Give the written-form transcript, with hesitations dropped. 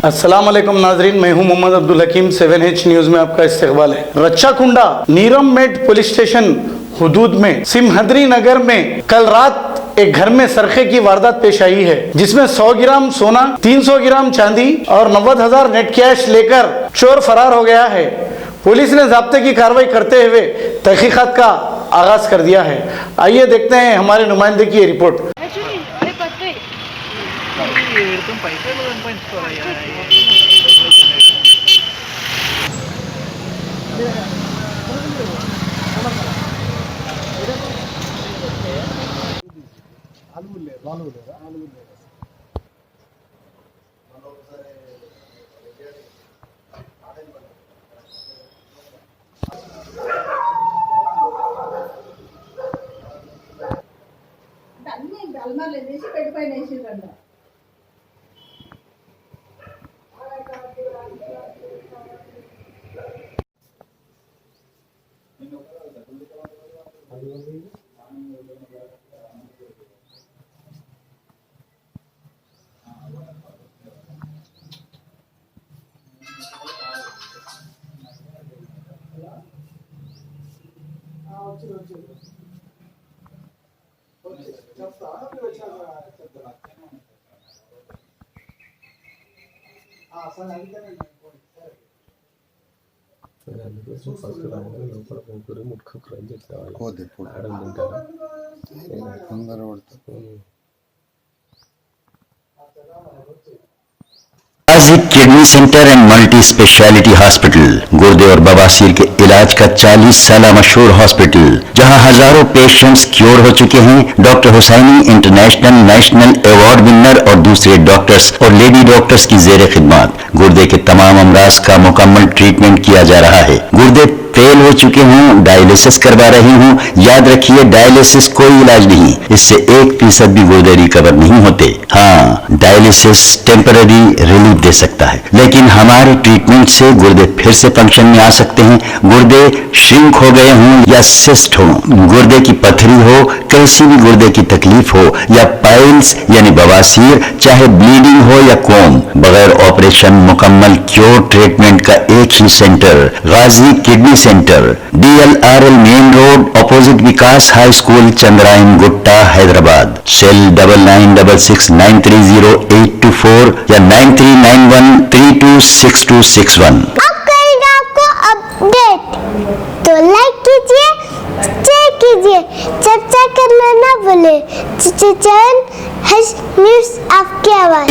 अस्सलाम वालेकुम नाजरीन, मैं हूं मोहम्मद अब्दुल हकीम। 7H न्यूज में आपका इस्तकबाल है। रच्चाकुंडा नीरम मेट पुलिस स्टेशन हुदूद में सिमहद्री नगर में कल रात एक घर में सरखे की वारदात पेश आई है, जिसमें 100 ग्राम सोना, 300 ग्राम चांदी और 90,000 नेट कैश लेकर चोर फरार हो गया है। पुलिस ने ज़ाब्ते की कार्रवाई करते हुए तहकीकात का आगाज कर दिया है। आइए देखते हैं हमारे नुमाइंदे की report. Kidney centre and multi speciality hospital गुर्दे और बवासीर के इलाज का 40 साल मशहूर हॉस्पिटल, जहां हजारों पेशेंट्स क्योर हो चुके हैं। Doctor Husaini international national award winner और दूसरे डॉक्टर्स और लेडी डॉक्टर्स की जेर खिदमत गुर्दे के तमाम अमराज का मुकम्मल ट्रीटमेंट किया जा रहा है। गुर्दे फेल हो चुके हों, डायलिसिस करवा रही हूं, याद रखिए डायलिसिस कोई इलाज नहीं, इससे 1% भी गुर्दे रिकवर नहीं होते। हाँ, डायलिसिस टेम्पररी रिलीफ दे सकता है, लेकिन हमारे ट्रीटमेंट से गुर्दे फिर से फंक्शन में आ सकते हैं। गुर्दे श्रिंक हो गए हों या सिस्ट हो, गुर्दे की पथरी हो, कैसी भी गुर्दे की तकलीफ हो या पाइल्स यानी बवासीर, चाहे ब्लीडिंग हो या कोम, बगैर ऑपरेशन मुकम्मल क्योर ट्रीटमेंट का एक ही centre, Ghazi kidney centre, DLRL main road opposite Vikas high school, Chandrayan Gutta, Hyderabad. Cell 9966930824 या 9391326261। अब करेगा आपको अपडेट, तो लाइक कीजिए, शेयर कीजिए, चर्चा करना ना भूले। चैनल न्यूज़ आपकी आवाज़।